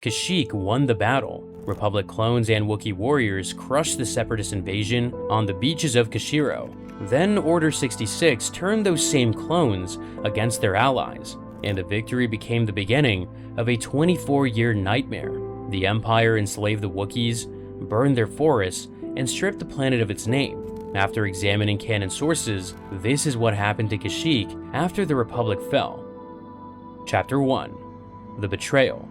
Kashyyyk won the battle. Republic clones and Wookiee warriors crushed the Separatist invasion on the beaches of Kachirho. Then Order 66 turned those same clones against their allies, and the victory became the beginning of a 24-year nightmare. The Empire enslaved the Wookiees, burned their forests, and stripped the planet of its name. After examining canon sources, this is what happened to Kashyyyk after the Republic fell. Chapter 1. The Betrayal.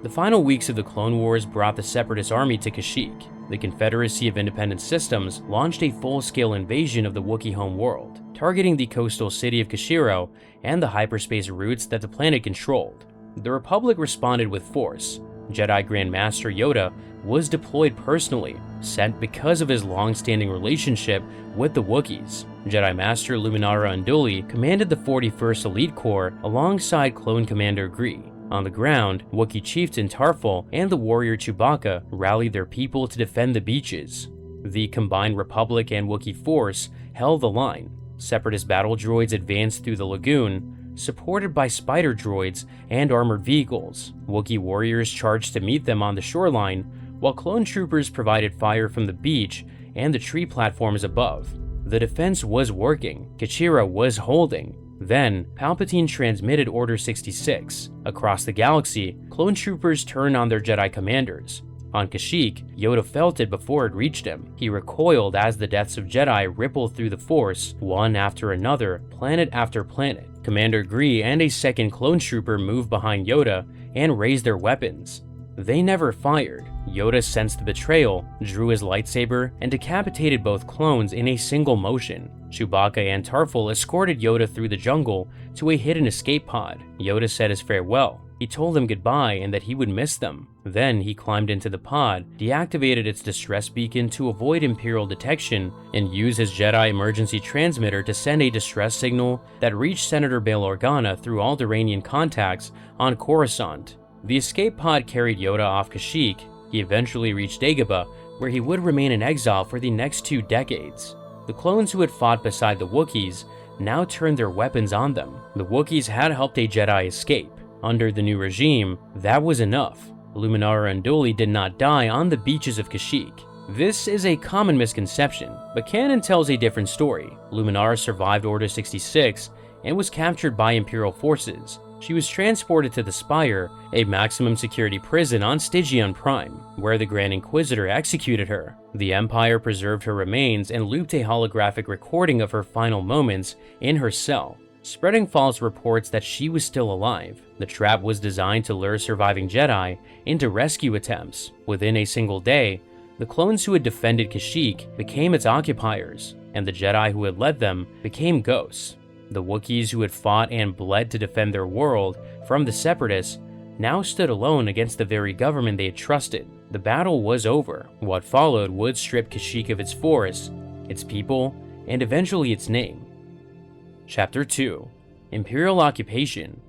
The final weeks of the Clone Wars brought the Separatist army to Kashyyyk. The Confederacy of Independent Systems launched a full-scale invasion of the Wookiee homeworld, targeting the coastal city of Kachirho and the hyperspace routes that the planet controlled. The Republic responded with force. Jedi Grand Master Yoda was deployed personally, sent because of his long-standing relationship with the Wookiees. Jedi Master Luminara Unduli commanded the 41st Elite Corps alongside Clone Commander Gree. On the ground, Wookiee chieftain Tarful and the warrior Chewbacca rallied their people to defend the beaches. The combined Republic and Wookiee force held the line. Separatist battle droids advanced through the lagoon, supported by spider droids and armored vehicles. Wookiee warriors charged to meet them on the shoreline, while clone troopers provided fire from the beach and the tree platforms above. The defense was working. Kachirho was holding. Then, Palpatine transmitted Order 66. Across the galaxy, clone troopers turned on their Jedi commanders. On Kashyyyk, Yoda felt it before it reached him. He recoiled as the deaths of Jedi rippled through the Force, one after another, planet after planet. Commander Gree and a second clone trooper moved behind Yoda and raised their weapons. They never fired. Yoda sensed the betrayal, drew his lightsaber, and decapitated both clones in a single motion. Chewbacca and Tarful escorted Yoda through the jungle to a hidden escape pod. Yoda said his farewell. He told them goodbye and that he would miss them. Then he climbed into the pod, deactivated its distress beacon to avoid Imperial detection, and used his Jedi emergency transmitter to send a distress signal that reached Senator Bail Organa through Alderaanian contacts on Coruscant. The escape pod carried Yoda off Kashyyyk. He eventually reached Dagobah, where he would remain in exile for the next 2 decades. The clones who had fought beside the Wookiees now turned their weapons on them. The Wookiees had helped a Jedi escape. Under the new regime, that was enough. Luminara Unduli did not die on the beaches of Kashyyyk. This is a common misconception, but Canon tells a different story. Luminara survived Order 66 and was captured by Imperial forces. She was transported to the Spire, a maximum security prison on Stygian Prime, where the Grand Inquisitor executed her. The Empire preserved her remains and looped a holographic recording of her final moments in her cell, spreading false reports that she was still alive. The trap was designed to lure surviving Jedi into rescue attempts. Within a single day, the clones who had defended Kashyyyk became its occupiers, and the Jedi who had led them became ghosts. The Wookiees who had fought and bled to defend their world from the Separatists now stood alone against the very government they had trusted. The battle was over. What followed would strip Kashyyyk of its forests, its people, and eventually its name. Chapter 2. Imperial Occupation.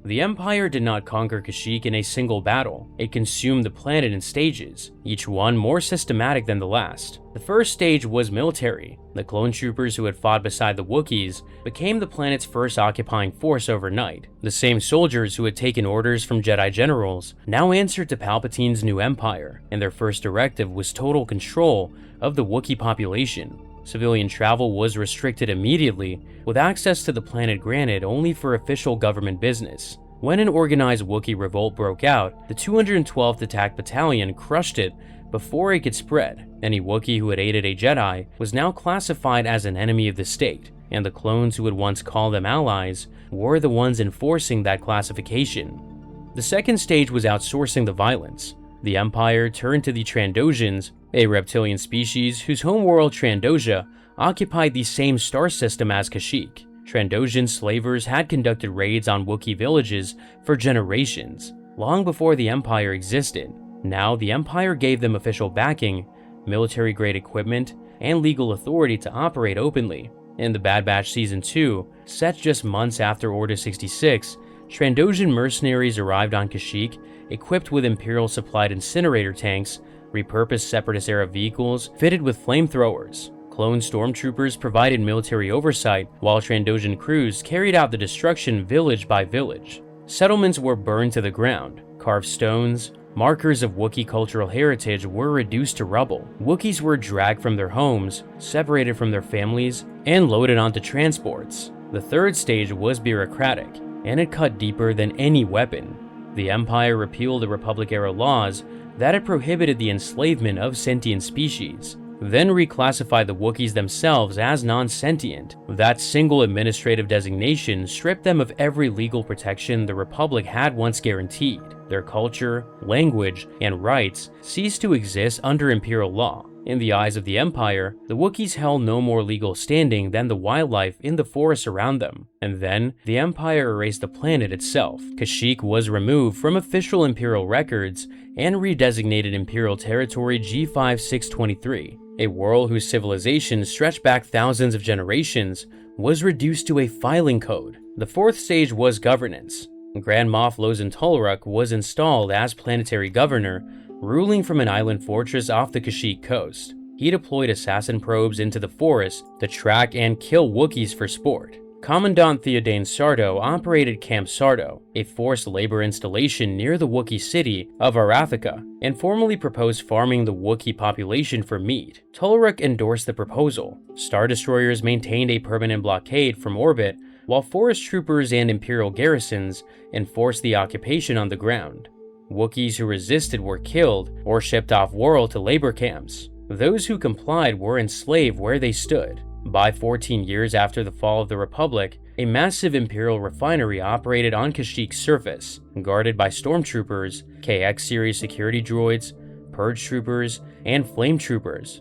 The Empire did not conquer Kashyyyk in a single battle. It consumed the planet in stages, each one more systematic than the last. The first stage was military. The clone troopers who had fought beside the Wookiees became the planet's first occupying force overnight. The same soldiers who had taken orders from Jedi generals now answered to Palpatine's new empire, and their first directive was total control of the Wookiee population. Civilian travel was restricted immediately, with access to the planet granted only for official government business. When an organized Wookiee revolt broke out, the 212th Attack Battalion crushed it before it could spread. Any Wookiee who had aided a Jedi was now classified as an enemy of the state, and the clones who had once called them allies were the ones enforcing that classification. The second stage was outsourcing the violence. The Empire turned to the Trandosians, a reptilian species whose homeworld Trandosia occupied the same star system as Kashyyyk. Trandosian slavers had conducted raids on Wookiee villages for generations, long before the Empire existed. Now the Empire gave them official backing, military-grade equipment, and legal authority to operate openly. In the Bad Batch Season 2, set just months after Order 66, Trandosian mercenaries arrived on Kashyyyk equipped with Imperial-supplied incinerator tanks, repurposed Separatist-era vehicles fitted with flamethrowers. Clone stormtroopers provided military oversight, while Trandosian crews carried out the destruction village by village. Settlements were burned to the ground, carved stones, markers of Wookiee cultural heritage were reduced to rubble. Wookiees were dragged from their homes, separated from their families, and loaded onto transports. The third stage was bureaucratic, and it cut deeper than any weapon. The Empire repealed the Republic-era laws that had prohibited the enslavement of sentient species, then reclassified the Wookiees themselves as non-sentient. That single administrative designation stripped them of every legal protection the Republic had once guaranteed. Their culture, language, and rights ceased to exist under Imperial law. In the eyes of the Empire, the Wookiees held no more legal standing than the wildlife in the forests around them. And then, the Empire erased the planet itself. Kashyyyk was removed from official Imperial records and redesignated Imperial Territory G5623. A world whose civilization stretched back thousands of generations was reduced to a filing code. The fourth stage was governance. Grand Moff Lozen Tolruck was installed as planetary governor, ruling from an island fortress off the Kashyyyk coast. He deployed assassin probes into the forest to track and kill Wookiees for sport. Commandant Theodane Sardo operated Camp Sardo, a forced labor installation near the Wookiee city of Arathaka, and formally proposed farming the Wookiee population for meat. Tolruck endorsed the proposal. Star Destroyers maintained a permanent blockade from orbit, while forest troopers and Imperial garrisons enforced the occupation on the ground. Wookiees who resisted were killed or shipped off-world to labor camps. Those who complied were enslaved where they stood. By 14 years after the fall of the Republic, a massive Imperial refinery operated on Kashyyyk's surface, guarded by stormtroopers, KX series security droids, purge troopers, and flame troopers.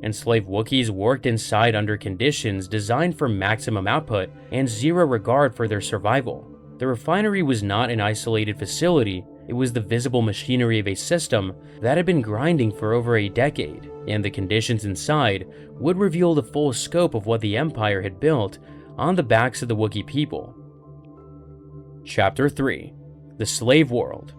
Enslaved Wookiees worked inside under conditions designed for maximum output and zero regard for their survival. The refinery was not an isolated facility, it was the visible machinery of a system that had been grinding for over a decade, and the conditions inside would reveal the full scope of what the Empire had built on the backs of the Wookiee people. Chapter 3: The Slave World.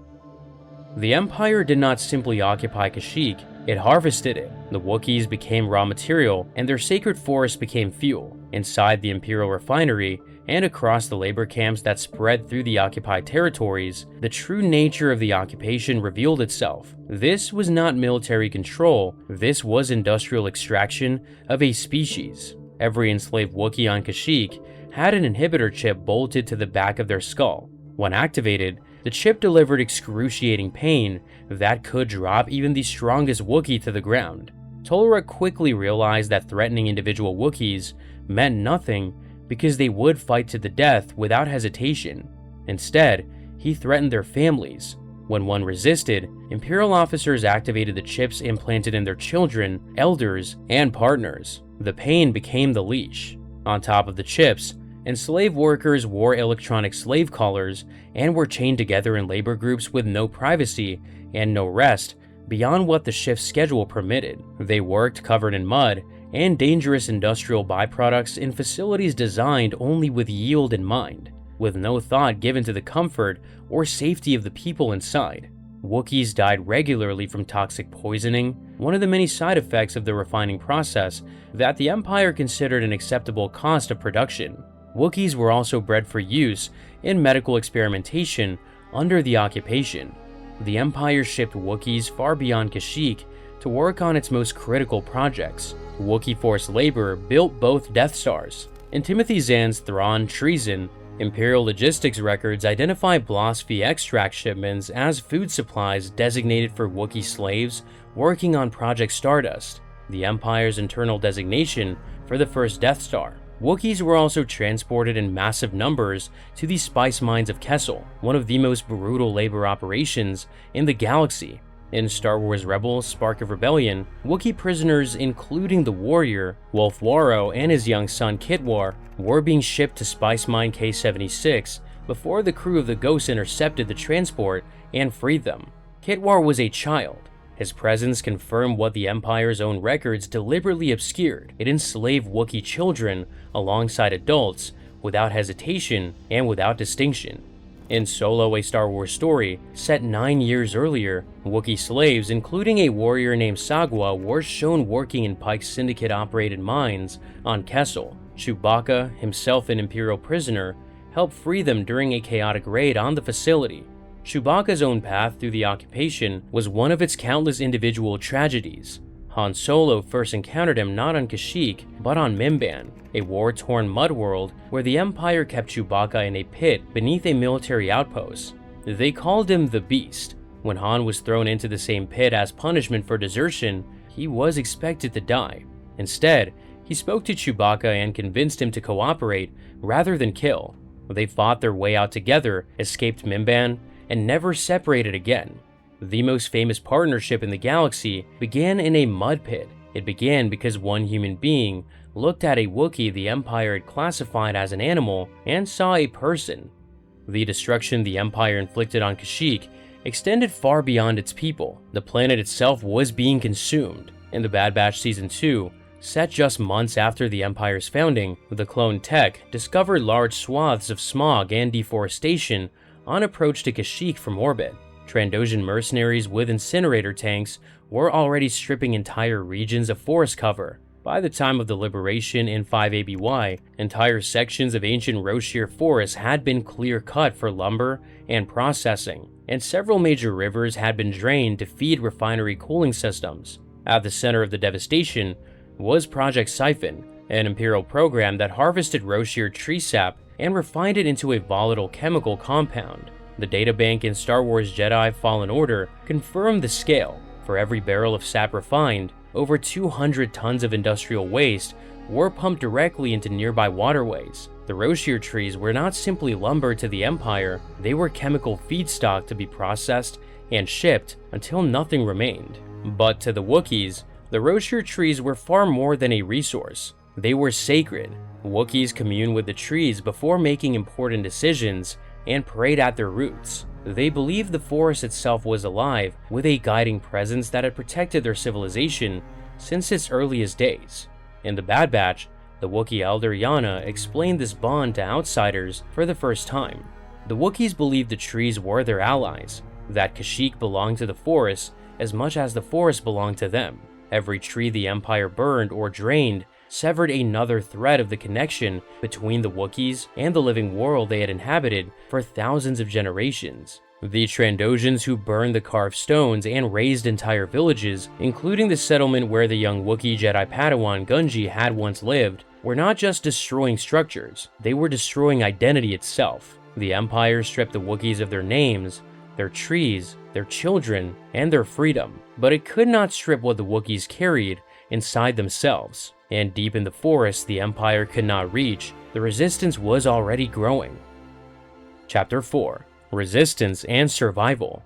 The Empire did not simply occupy Kashyyyk, it harvested it. The Wookiees became raw material, and their sacred forests became fuel. Inside the Imperial refinery, and across the labor camps that spread through the occupied territories, the true nature of the occupation revealed itself. This was not military control, this was industrial extraction of a species. Every enslaved Wookiee on Kashyyyk had an inhibitor chip bolted to the back of their skull. When activated, the chip delivered excruciating pain that could drop even the strongest Wookiee to the ground. Tolruck quickly realized that threatening individual Wookiees meant nothing because they would fight to the death without hesitation. Instead, he threatened their families. When one resisted, Imperial officers activated the chips implanted in their children, elders, and partners. The pain became the leash. On top of the chips, enslaved workers wore electronic slave collars and were chained together in labor groups with no privacy and no rest beyond what the shift schedule permitted. They worked covered in mud and dangerous industrial byproducts in facilities designed only with yield in mind, with no thought given to the comfort or safety of the people inside. Wookiees died regularly from toxic poisoning, one of the many side effects of the refining process that the Empire considered an acceptable cost of production. Wookiees were also bred for use in medical experimentation under the occupation. The Empire shipped Wookiees far beyond Kashyyyk to work on its most critical projects. Wookiee forced labor built both Death Stars. In Timothy Zahn's Thrawn Treason, Imperial logistics records identify Blosfy extract shipments as food supplies designated for Wookiee slaves working on Project Stardust, the Empire's internal designation for the first Death Star. Wookiees were also transported in massive numbers to the spice mines of Kessel, one of the most brutal labor operations in the galaxy. In Star Wars Rebels: Spark of Rebellion, Wookiee prisoners, including the warrior, Wolf Warrow, and his young son Kitwar, were being shipped to Spice Mine K-76 before the crew of the Ghost intercepted the transport and freed them. Kitwar was a child. His presence confirmed what the Empire's own records deliberately obscured. It enslaved Wookiee children alongside adults without hesitation and without distinction. In Solo: A Star Wars Story, set 9 years earlier, Wookiee slaves, including a warrior named Sagwa, were shown working in Pike's Syndicate-operated mines on Kessel. Chewbacca, himself an Imperial prisoner, helped free them during a chaotic raid on the facility. Chewbacca's own path through the occupation was one of its countless individual tragedies. Han Solo first encountered him not on Kashyyyk, but on Mimban, a war-torn mud world where the Empire kept Chewbacca in a pit beneath a military outpost. They called him the Beast. When Han was thrown into the same pit as punishment for desertion, he was expected to die. Instead, he spoke to Chewbacca and convinced him to cooperate rather than kill. They fought their way out together, escaped Mimban, and never separated again. The most famous partnership in the galaxy began in a mud pit. It began because one human being looked at a Wookiee the Empire had classified as an animal and saw a person. The destruction the Empire inflicted on Kashyyyk extended far beyond its people. The planet itself was being consumed. In the Bad Batch Season 2, set just months after the Empire's founding, the clone tech discovered large swaths of smog and deforestation on approach to Kashyyyk from orbit. Trandoshan mercenaries with incinerator tanks were already stripping entire regions of forest cover. By the time of the liberation in 5 ABY, entire sections of ancient Roshir forests had been clear-cut for lumber and processing, and several major rivers had been drained to feed refinery cooling systems. At the center of the devastation was Project Siphon, an Imperial program that harvested Roshir tree sap and refined it into a volatile chemical compound. The databank in Star Wars Jedi Fallen Order confirmed the scale. For every barrel of sap refined, over 200 tons of industrial waste were pumped directly into nearby waterways. The Roshir trees were not simply lumber to the Empire, they were chemical feedstock to be processed and shipped until nothing remained. But to the Wookiees, the Roshir trees were far more than a resource. They were sacred. Wookiees commune with the trees before making important decisions and prayed at their roots. They believed the forest itself was alive, with a guiding presence that had protected their civilization since its earliest days. In the Bad Batch, the Wookiee elder Yana explained this bond to outsiders for the first time. The Wookiees believed the trees were their allies, that Kashyyyk belonged to the forest as much as the forest belonged to them. Every tree the Empire burned or drained severed another thread of the connection between the Wookiees and the living world they had inhabited for thousands of generations. The Trandoshans who burned the carved stones and razed entire villages, including the settlement where the young Wookiee Jedi Padawan Gungi had once lived, were not just destroying structures, they were destroying identity itself. The Empire stripped the Wookiees of their names, their trees, their children, and their freedom, but it could not strip what the Wookiees carried inside themselves. And deep in the forest the Empire could not reach, the resistance was already growing. Chapter 4: Resistance and Survival.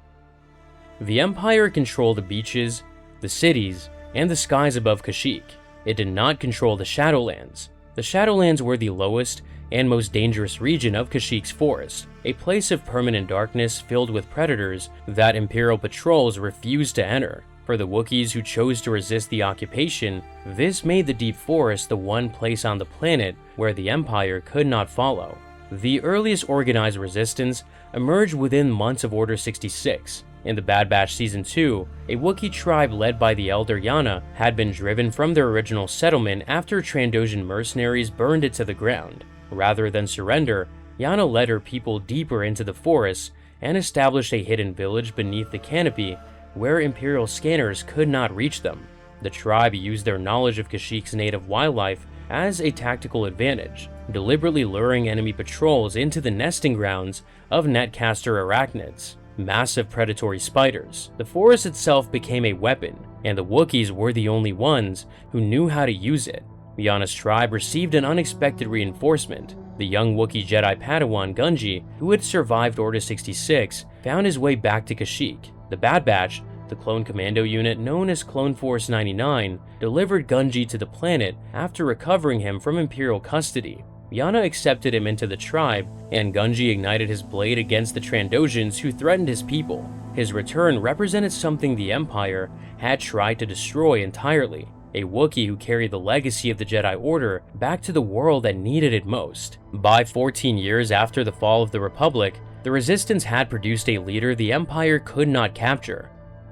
The Empire controlled the beaches, the cities, and the skies above Kashyyyk. It did not control the Shadowlands. The Shadowlands were the lowest and most dangerous region of Kashyyyk's forest, a place of permanent darkness filled with predators that Imperial patrols refused to enter. For the Wookiees who chose to resist the occupation, this made the deep forest the one place on the planet where the Empire could not follow. The earliest organized resistance emerged within months of Order 66. In the Bad Batch Season 2, a Wookiee tribe led by the Elder Yana had been driven from their original settlement after Trandoshan mercenaries burned it to the ground. Rather than surrender, Yana led her people deeper into the forest and established a hidden village beneath the canopy where Imperial scanners could not reach them. The tribe used their knowledge of Kashyyyk's native wildlife as a tactical advantage, deliberately luring enemy patrols into the nesting grounds of netcaster arachnids, massive predatory spiders. The forest itself became a weapon, and the Wookiees were the only ones who knew how to use it. Yana's tribe received an unexpected reinforcement. The young Wookiee Jedi Padawan Gungi, who had survived Order 66, found his way back to Kashyyyk. The Bad Batch, the clone commando unit known as Clone Force 99, delivered Gungi to the planet after recovering him from Imperial custody. Yana accepted him into the tribe, and Gungi ignited his blade against the Trandoshans who threatened his people. His return represented something the Empire had tried to destroy entirely, a Wookiee who carried the legacy of the Jedi Order back to the world that needed it most. By 14 years after the fall of the Republic, the Resistance had produced a leader the Empire could not capture.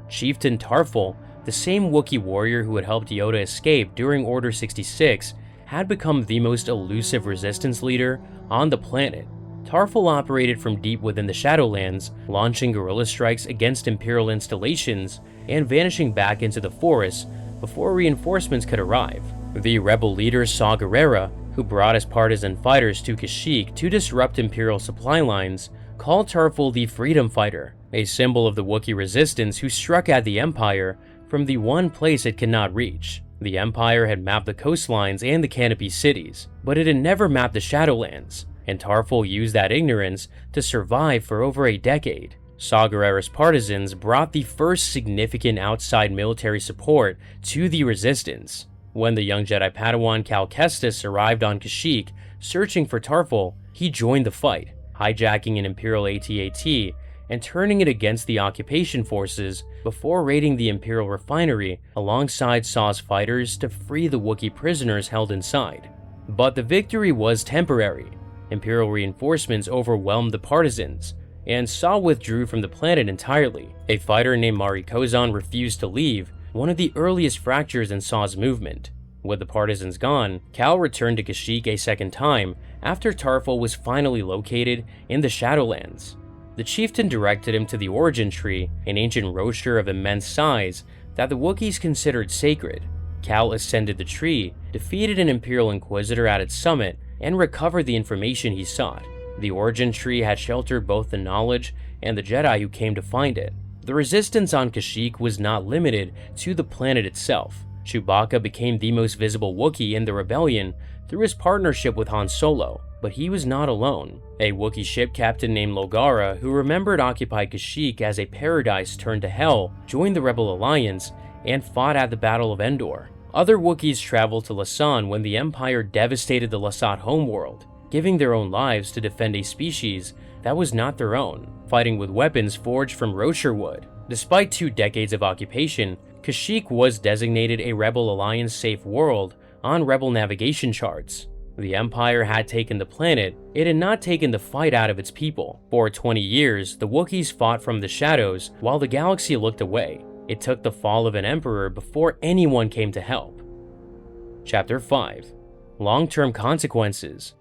Chieftain Tarful, the same Wookiee warrior who had helped Yoda escape during Order 66, had become the most elusive Resistance leader on the planet. Tarful operated from deep within the Shadowlands, launching guerrilla strikes against Imperial installations and vanishing back into the forest before reinforcements could arrive. The rebel leader Saw Gerrera, who brought his partisan fighters to Kashyyyk to disrupt Imperial supply lines, called Tarful the Freedom Fighter, a symbol of the Wookiee resistance who struck at the Empire from the one place it could not reach. The Empire had mapped the coastlines and the Canopy cities, but it had never mapped the Shadowlands, and Tarful used that ignorance to survive for over a decade. Saw Gerrera's partisans brought the first significant outside military support to the Resistance. When the young Jedi Padawan Cal Kestis arrived on Kashyyyk searching for Tarful, he joined the fight, hijacking an Imperial AT-AT and turning it against the occupation forces before raiding the Imperial refinery alongside Saw's fighters to free the Wookiee prisoners held inside. But the victory was temporary. Imperial reinforcements overwhelmed the partisans, and Saw withdrew from the planet entirely. A fighter named Mari Kozan refused to leave, one of the earliest fractures in Saw's movement. With the partisans gone, Cal returned to Kashyyyk a second time after Tarful was finally located in the Shadowlands. The chieftain directed him to the Origin Tree, an ancient roaster of immense size that the Wookiees considered sacred. Cal ascended the tree, defeated an Imperial Inquisitor at its summit, and recovered the information he sought. The Origin Tree had sheltered both the knowledge and the Jedi who came to find it. The resistance on Kashyyyk was not limited to the planet itself. Chewbacca became the most visible Wookiee in the rebellion through his partnership with Han Solo, but he was not alone. A Wookiee ship captain named Logara, who remembered occupied Kashyyyk as a paradise turned to hell, joined the Rebel Alliance and fought at the Battle of Endor. Other Wookiees traveled to Lasan when the Empire devastated the Lasat homeworld, giving their own lives to defend a species that was not their own, fighting with weapons forged from Rocher wood. Despite 2 decades of occupation, Kashyyyk was designated a Rebel Alliance safe world on Rebel navigation charts. The Empire had taken the planet, it had not taken the fight out of its people. For 20 years, the Wookiees fought from the shadows while the galaxy looked away. It took the fall of an emperor before anyone came to help. Chapter 5. Long-term consequences.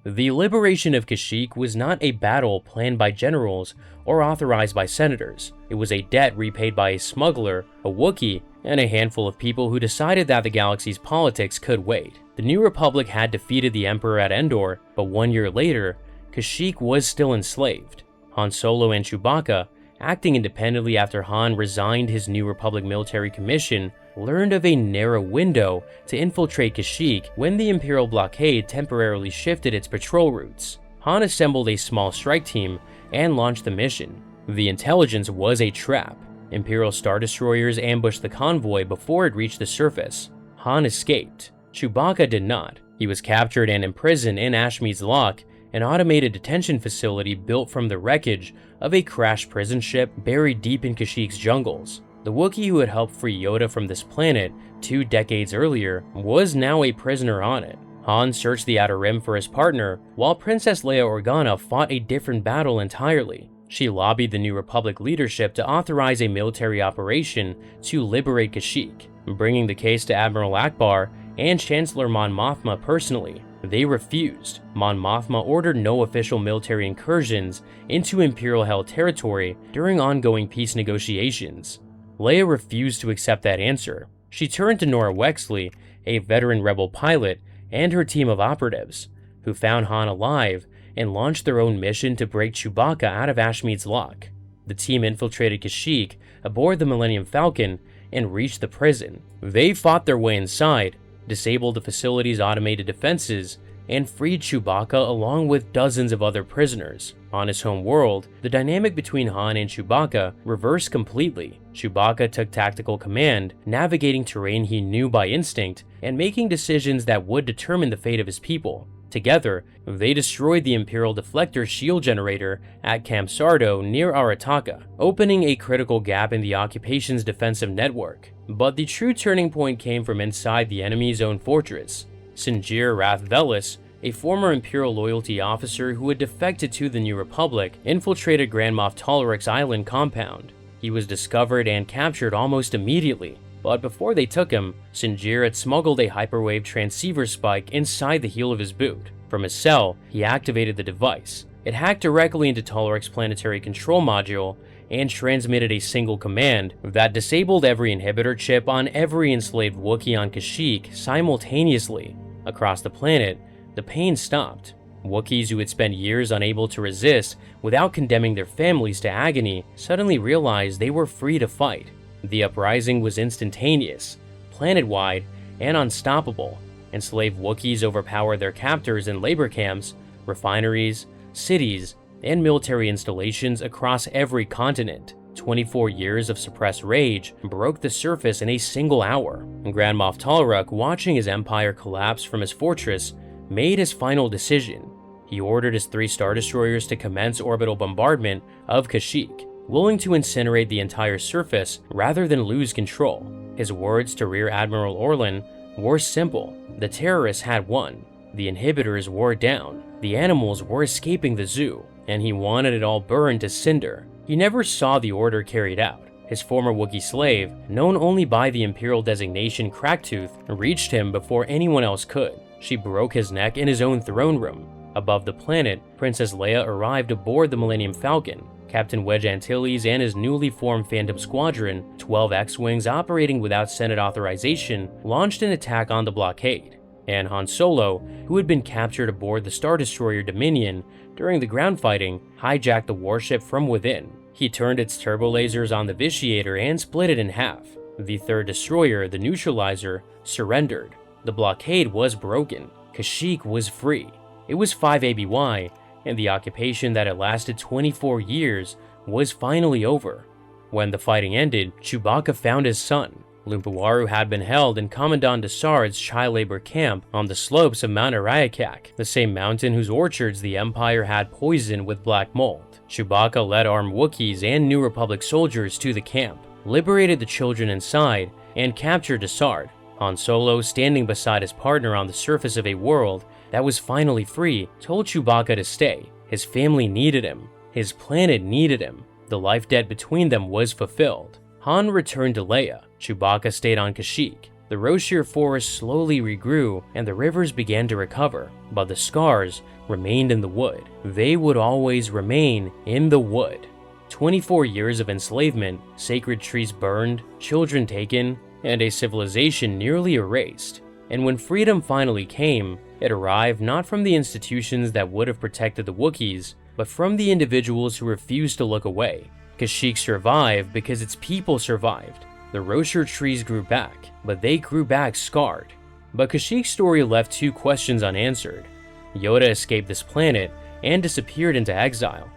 The liberation of Kashyyyk was not a battle planned by generals or authorized by senators. It was a debt repaid by a smuggler, a Wookiee, and a handful of people who decided that the galaxy's politics could wait. The New Republic had defeated the Emperor at Endor, but 1 year later, Kashyyyk was still enslaved. Han Solo and Chewbacca, acting independently after Han resigned his New Republic military commission, learned of a narrow window to infiltrate Kashyyyk when the Imperial blockade temporarily shifted its patrol routes. Han assembled a small strike team and launched the mission. The intelligence was a trap. Imperial Star Destroyers ambushed the convoy before it reached the surface. Han escaped. Chewbacca did not. He was captured and imprisoned in Ashmead's Lock, an automated detention facility built from the wreckage of a crashed prison ship buried deep in Kashyyyk's jungles. The Wookiee who had helped free Yoda from this planet 2 decades earlier was now a prisoner on it. Han searched the Outer Rim for his partner, while Princess Leia Organa fought a different battle entirely. She lobbied the New Republic leadership to authorize a military operation to liberate Kashyyyk, bringing the case to Admiral Akbar and Chancellor Mon Mothma personally. They refused. Mon Mothma ordered no official military incursions into Imperial-held territory during ongoing peace negotiations. Leia refused to accept that answer. She turned to Nora Wexley, a veteran rebel pilot, and her team of operatives, who found Han alive and launched their own mission to break Chewbacca out of Ashmead's Lock. The team infiltrated Kashyyyk aboard the Millennium Falcon and reached the prison. They fought their way inside, disabled the facility's automated defenses, and freed Chewbacca along with dozens of other prisoners. On his home world, the dynamic between Han and Chewbacca reversed completely. Chewbacca took tactical command, navigating terrain he knew by instinct, and making decisions that would determine the fate of his people. Together, they destroyed the Imperial deflector shield generator at Camp Sardo near Arataka, opening a critical gap in the occupation's defensive network. But the true turning point came from inside the enemy's own fortress. Sinjir Rath Velis, a former Imperial loyalty officer who had defected to the New Republic, infiltrated Grand Moff Tolruck's island compound. He was discovered and captured almost immediately, but before they took him, Sinjir had smuggled a hyperwave transceiver spike inside the heel of his boot. From his cell, he activated the device. It hacked directly into Tolruck's planetary control module and transmitted a single command that disabled every inhibitor chip on every enslaved Wookiee on Kashyyyk simultaneously. Across the planet, the pain stopped. Wookiees who had spent years unable to resist without condemning their families to agony suddenly realized they were free to fight. The uprising was instantaneous, planet-wide, and unstoppable. Enslaved Wookiees overpowered their captors in labor camps, refineries, cities, and military installations across every continent. 24 years of suppressed rage broke the surface in a single hour. Grand Moff Tolruck, watching his empire collapse from his fortress, made his final decision. He ordered his 3 Star Destroyers to commence orbital bombardment of Kashyyyk, willing to incinerate the entire surface rather than lose control. His words to Rear Admiral Orlan were simple. The terrorists had won. The inhibitors were down. The animals were escaping the zoo, and he wanted it all burned to cinder. He never saw the order carried out. His former Wookiee slave, known only by the Imperial designation Cracktooth, reached him before anyone else could. She broke his neck in his own throne room. Above the planet, Princess Leia arrived aboard the Millennium Falcon. Captain Wedge Antilles and his newly formed Phantom Squadron, 12 X-Wings operating without Senate authorization, launched an attack on the blockade. And Han Solo, who had been captured aboard the Star Destroyer Dominion during the ground fighting, hijacked the warship from within. He turned its turbo lasers on the Vitiator and split it in half. The 3rd destroyer, the Neutralizer, surrendered. The blockade was broken. Kashyyyk was free. It was 5 ABY, and the occupation that had lasted 24 years was finally over. When the fighting ended, Chewbacca found his son. Lumpawaru had been held in Commandant Desard's child labor camp on the slopes of Mount Arayakak, the same mountain whose orchards the Empire had poisoned with black mold. Chewbacca led armed Wookiees and New Republic soldiers to the camp, liberated the children inside, and captured Desard. Han Solo, standing beside his partner on the surface of a world that was finally free, told Chewbacca to stay. His family needed him. His planet needed him. The life debt between them was fulfilled. Han returned to Leia. Chewbacca stayed on Kashyyyk. The Roshir forest slowly regrew and the rivers began to recover, but the scars remained in the wood. They would always remain in the wood. 24 years of enslavement, sacred trees burned, children taken, and a civilization nearly erased. And when freedom finally came, it arrived not from the institutions that would have protected the Wookiees, but from the individuals who refused to look away. Kashyyyk survived because its people survived. The Roshir trees grew back, but they grew back scarred. But Kashyyyk's story left 2 questions unanswered. Yoda escaped this planet and disappeared into exile,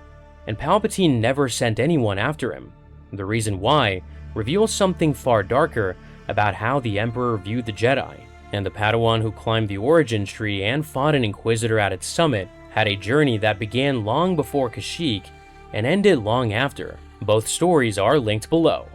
and Palpatine never sent anyone after him. The reason why reveals something far darker about how the Emperor viewed the Jedi, and the Padawan who climbed the origin tree and fought an Inquisitor at its summit had a journey that began long before Kashyyyk and ended long after. Both stories are linked below.